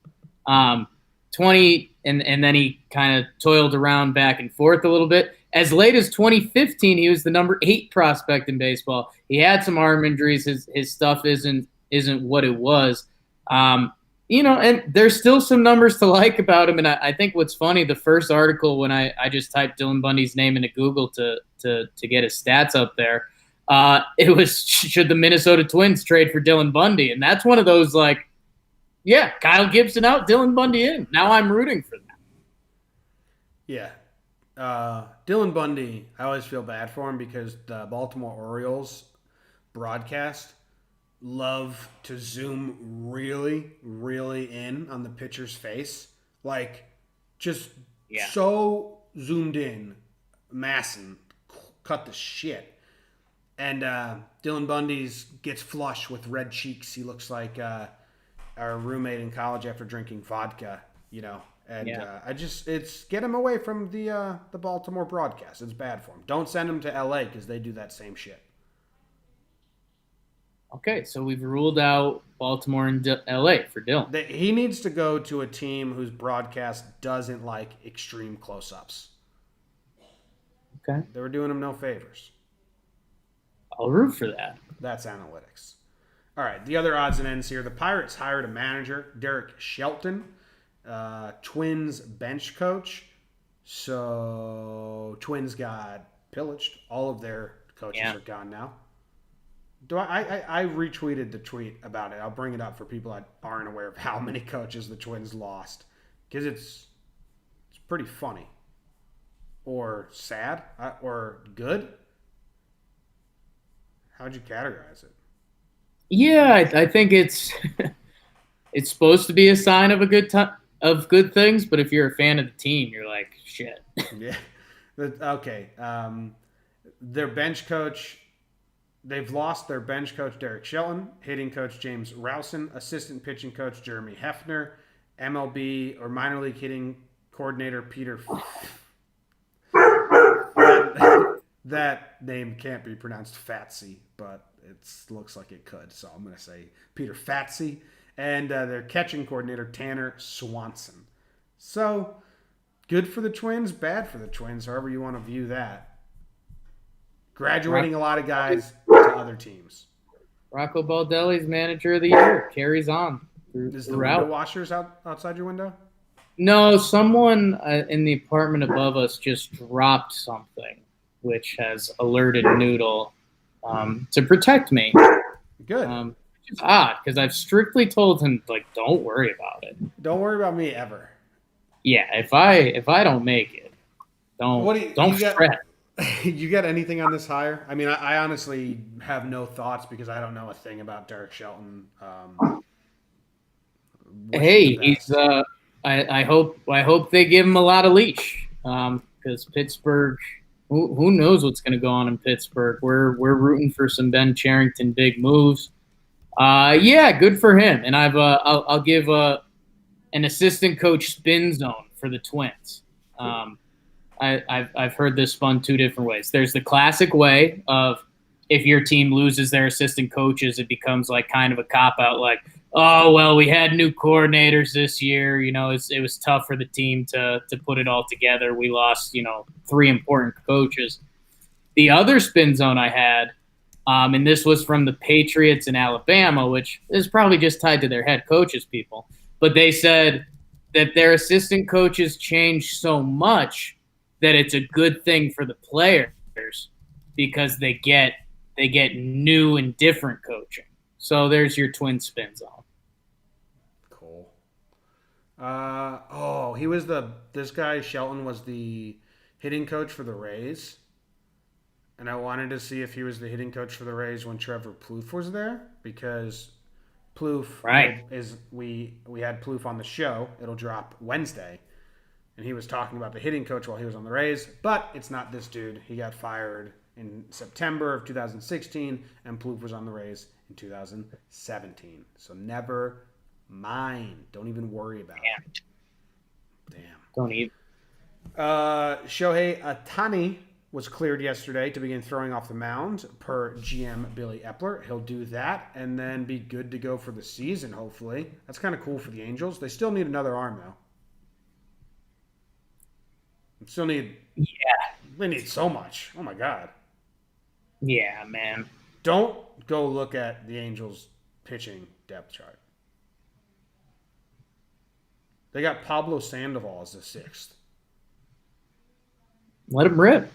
20 and then he kind of toiled around back and forth a little bit. As late as 2015, he was the number 8 prospect in baseball. He had some arm injuries. His stuff isn't what it was. And there's still some numbers to like about him. And I think what's funny, the first article when I just typed Dylan Bundy's name into Google to get his stats up there, it was, should the Minnesota Twins trade for Dylan Bundy? And that's one of those like, yeah, Kyle Gibson out, Dylan Bundy in. Now I'm rooting for that. Yeah. Dylan Bundy, I always feel bad for him because the Baltimore Orioles broadcast love to zoom really, really in on the pitcher's face. Like, just so zoomed in, massing, cut the shit. And Dylan Bundy's gets flush with red cheeks. He looks like our roommate in college after drinking vodka, And it's get him away from the Baltimore broadcast. It's bad for him. Don't send him to LA because they do that same shit. Okay, so we've ruled out Baltimore and LA for Dylan. He needs to go to a team whose broadcast doesn't like extreme close-ups. Okay. They were doing him no favors. I'll root for that. That's analytics. All right, the other odds and ends here. The Pirates hired a manager, Derek Shelton, Twins bench coach. So Twins got pillaged. All of their coaches are gone now. I retweeted the tweet about it. I'll bring it up for people that aren't aware of how many coaches the Twins lost because it's pretty funny. or sad or good? How would you categorize it? Yeah, I think it's it's supposed to be a sign of a good time of good things, but if you're a fan of the team, you're like, shit. Yeah. Okay. Their bench coach, they've lost their bench coach, Derek Shelton, hitting coach, James Rowson, assistant pitching coach, Jeremy Hefner, MLB or minor league hitting coordinator, Peter. That name can't be pronounced Fatsy, but it looks like it could. So I'm going to say Peter Fatsy. And their catching coordinator, Tanner Swanson. So good for the Twins, bad for the Twins, however you want to view that. Graduating a lot of guys to other teams. Rocco Baldelli's manager of the year carries on. Is the window washers outside your window? No, someone in the apartment above us just dropped something, which has alerted Noodle to protect me. Good. Which is odd because I've strictly told him, like, don't worry about it. Don't worry about me ever. Yeah, if I don't make it, don't fret. You got anything on this hire? I mean, I honestly have no thoughts because I don't know a thing about Derek Shelton. Hey, he's. I hope they give him a lot of leash because Pittsburgh. Who knows what's going to go on in Pittsburgh? We're rooting for some Ben Cherington big moves. Yeah, good for him. And I'll give an assistant coach spin zone for the Twins. I've heard this spun two different ways. There's the classic way of if your team loses their assistant coaches, it becomes like kind of a cop out, like, oh well, we had new coordinators this year. You know, it was tough for the team to put it all together. We lost, 3 important coaches. The other spin zone I had, and this was from the Patriots in Alabama, which is probably just tied to their head coaches, people. But they said that their assistant coaches changed so much that it's a good thing for the players because they get new and different coaching. So there's your twin spin zone. Cool. This guy Shelton was the hitting coach for the Rays. And I wanted to see if he was the hitting coach for the Rays when Trevor Plouffe was there, because Plouffe we had Plouffe on the show. It'll drop Wednesday. And he was talking about the hitting coach while he was on the Rays, but it's not this dude. He got fired in September of 2016, and Plouffe was on the Rays in 2017. So never mind. Don't even worry about it. Damn. Don't even. Shohei Ohtani was cleared yesterday to begin throwing off the mound per GM Billy Epler. He'll do that and then be good to go for the season, hopefully. That's kind of cool for the Angels. They still need another arm, though. They need so much. Oh, my God. Yeah, man. Don't go look at the Angels' pitching depth chart. They got Pablo Sandoval as the 6th. Let him rip.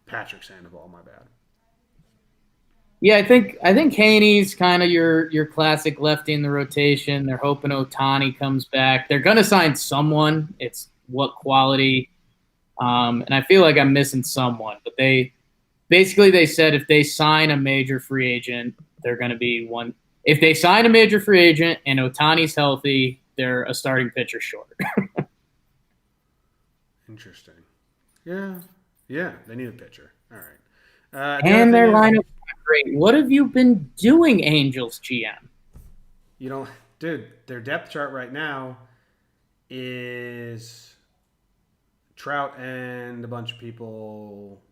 Patrick Sandoval, my bad. Yeah, I think Haney's kind of your classic lefty in the rotation. They're hoping Ohtani comes back. They're going to sign someone. It's what quality. And I feel like I'm missing someone. But they said if they sign a major free agent, they're going to be one. If they sign a major free agent and Ohtani's healthy, they're a starting pitcher short. Interesting. Yeah, they need a pitcher. All right. And their lineup's not great. What have you been doing, Angels GM? Dude, their depth chart right now is Trout and a bunch of people.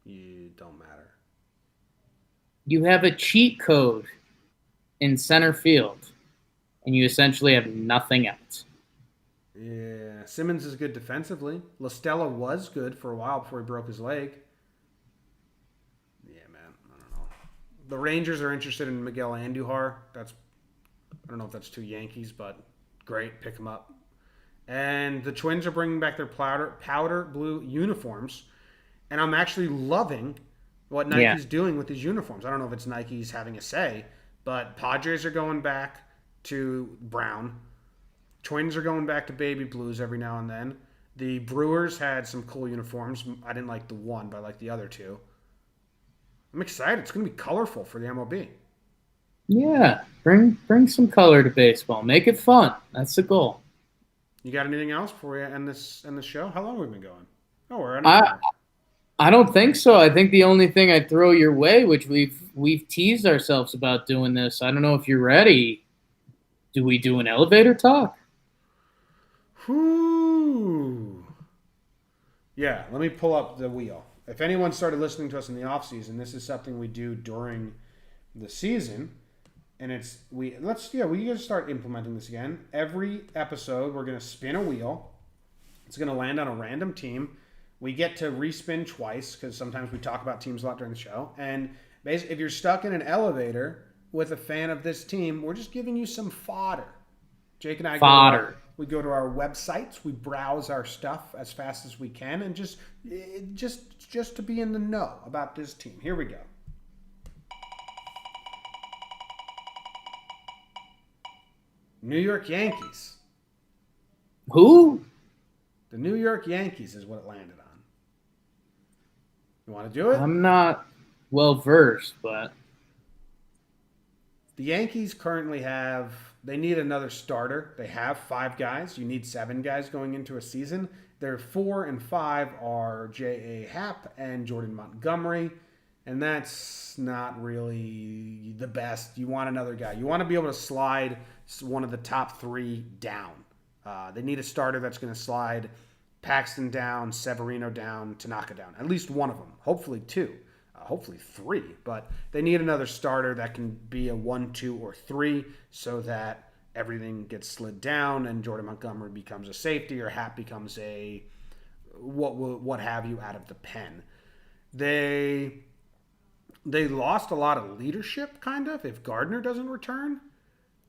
You don't matter. You have a cheat code in center field, and you essentially have nothing else. Yeah, Simmons is good defensively. La Stella was good for a while before he broke his leg. Yeah, man, I don't know. The Rangers are interested in Miguel Andujar. I don't know if that's 2 Yankees, but great, pick him up. And the Twins are bringing back their powder blue uniforms, and I'm actually loving what Nike's doing with these uniforms. I don't know if it's Nike's having a say, but Padres are going back to brown. Twins are going back to baby blues every now and then. The Brewers had some cool uniforms. I didn't like the one, but I like the other two. I'm excited. It's going to be colorful for the MLB. Yeah, bring some color to baseball. Make it fun. That's the goal. You got anything else before we end this show? How long have we been going? Oh, we're at an I hour. I don't think so. I think the only thing I'd throw your way, which we've teased ourselves about doing this. I don't know if you're ready. Do we do an elevator talk? Whew. Yeah, let me pull up the wheel. If anyone started listening to us in the off season, this is something we do during the season, and we gotta start implementing this again. Every episode, we're gonna spin a wheel. It's gonna land on a random team. We get to respin twice because sometimes we talk about teams a lot during the show. And basically, if you're stuck in an elevator with a fan of this team, we're just giving you some fodder. Jake and I we go to our websites, we browse our stuff as fast as we can, and just to be in the know about this team. Here we go. New York Yankees. Who? The New York Yankees is what it landed on. You want to do it? I'm not well versed, but the Yankees currently they need another starter. They have 5 guys. You need 7 guys going into a season. Their 4 and 5 are J.A. Happ and Jordan Montgomery, and that's not really the best. You want another guy. You want to be able to slide one of the top 3 down. They need a starter that's going to slide Paxton down, Severino down, Tanaka down. At least one of them. Hopefully 2. Hopefully 3. But they need another starter that can be a 1, 2, or 3 so that everything gets slid down and Jordan Montgomery becomes a safety or Happ becomes a what have you out of the pen. They lost a lot of leadership, kind of, if Gardner doesn't return.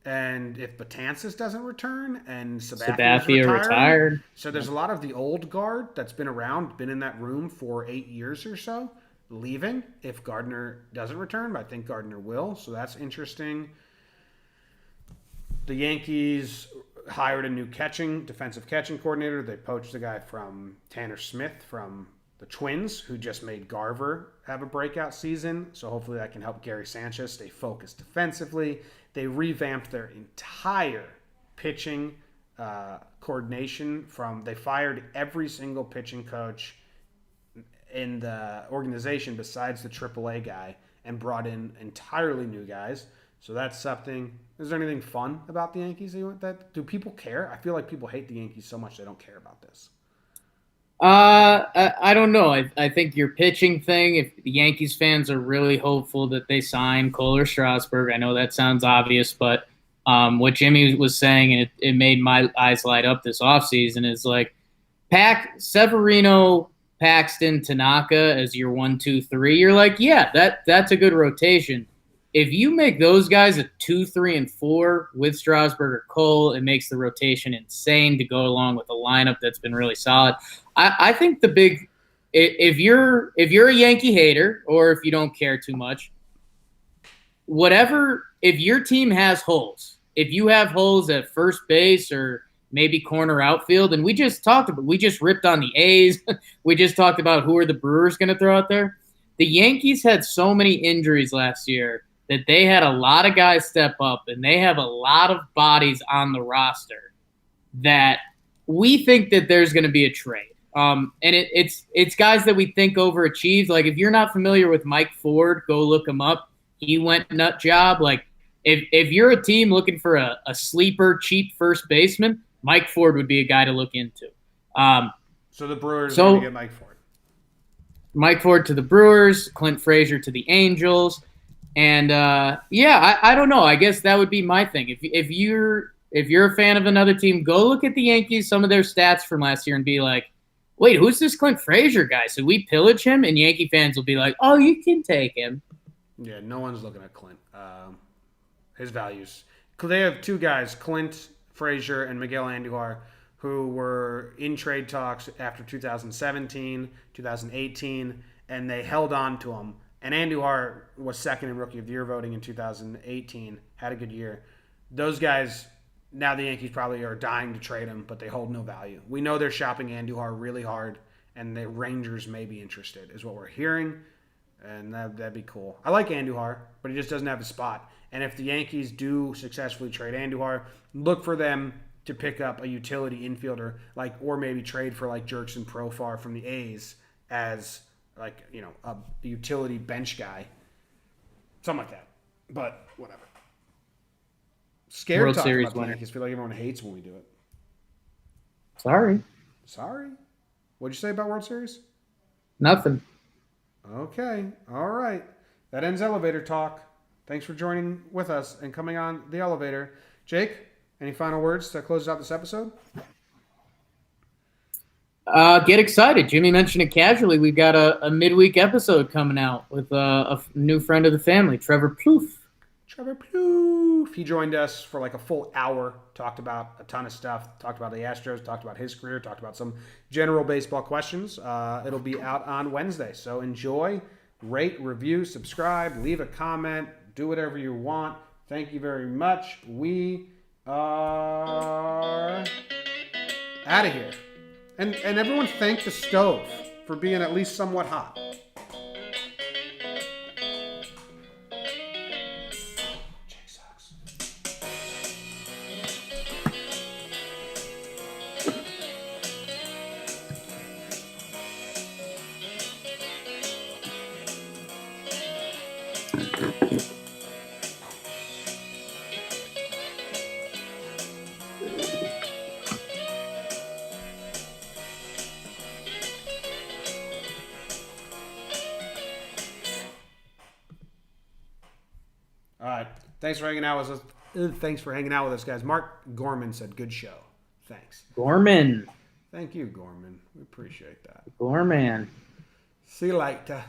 And if Betances doesn't return and Sabathia retired. So there's a lot of the old guard that's been around, been in that room for 8 years or so, leaving if Gardner doesn't return, but I think Gardner will. So that's interesting. The Yankees hired a new defensive catching coordinator. They poached a guy from Tanner Smith from the Twins, who just made Garver have a breakout season. So hopefully that can help Gary Sanchez stay focused defensively. They revamped their entire pitching coordination. They fired every single pitching coach in the organization besides the AAA guy and brought in entirely new guys. So that's something. Is there anything fun about the Yankees? Do people care? I feel like people hate the Yankees so much they don't care about this. I don't know. I think your pitching thing, if the Yankees fans are really hopeful that they sign Cole or Strasburg, I know that sounds obvious, but what Jimmy was saying, and it made my eyes light up this offseason, is like Severino, Paxton, Tanaka as your 1, 2, 3. You're like, yeah, that's a good rotation. If you make those guys a 2, 3, and 4 with Strasburg or Cole, it makes the rotation insane to go along with a lineup that's been really solid. I think if you're a Yankee hater or if you don't care too much, if your team has holes, if you have holes at first base or maybe corner outfield, and we just ripped on the A's. We just talked about who are the Brewers going to throw out there. The Yankees had so many injuries last year that they had a lot of guys step up, and they have a lot of bodies on the roster that we think that there's going to be a trade. And it's guys that we think overachieved. Like, if you're not familiar with Mike Ford, go look him up. He went nut job. Like, if you're a team looking for a sleeper, cheap first baseman, Mike Ford would be a guy to look into. So the Brewers are going to get Mike Ford. Mike Ford to the Brewers, Clint Frazier to the Angels. And, I don't know. I guess that would be my thing. If you're a fan of another team, go look at the Yankees, some of their stats from last year, and be like, wait, who's this Clint Frazier guy? So we pillage him? And Yankee fans will be like, oh, you can take him. Yeah, no one's looking at Clint. His values. They have 2 guys, Clint Frazier and Miguel Andujar, who were in trade talks after 2017, 2018, and they held on to him. And Andujar was second in Rookie of the Year voting in 2018, had a good year. Those guys now the Yankees probably are dying to trade him, but they hold no value. We know they're shopping Andujar really hard, and the Rangers may be interested, is what we're hearing, and that'd be cool. I like Andujar, but he just doesn't have a spot. And if the Yankees do successfully trade Andujar, look for them to pick up a utility infielder, or maybe trade for Jerkson Profar from the A's as a utility bench guy, something like that. But whatever. Scared World talk Series about the winner. Yankees. Feel like everyone hates when we do it. Sorry. What'd you say about World Series? Nothing. Okay. All right. That ends elevator talk. Thanks for joining with us and coming on the elevator. Jake, any final words to close out this episode? Get excited. Jimmy mentioned it casually. We've got a midweek episode coming out with a new friend of the family, Trevor Plouffe. He joined us for a full hour, talked about a ton of stuff, talked about the Astros, talked about his career, talked about some general baseball questions. It'll be out on Wednesday. So enjoy, rate, review, subscribe, leave a comment, do whatever you want. Thank you very much. We are out of here. And everyone thank the stove for being at least somewhat hot. Jake sucks. All right. Thanks for hanging out with us, guys. Mark Gorman said, "Good show." Thanks. Gorman. Thank you, Gorman. We appreciate that. Gorman. See you later.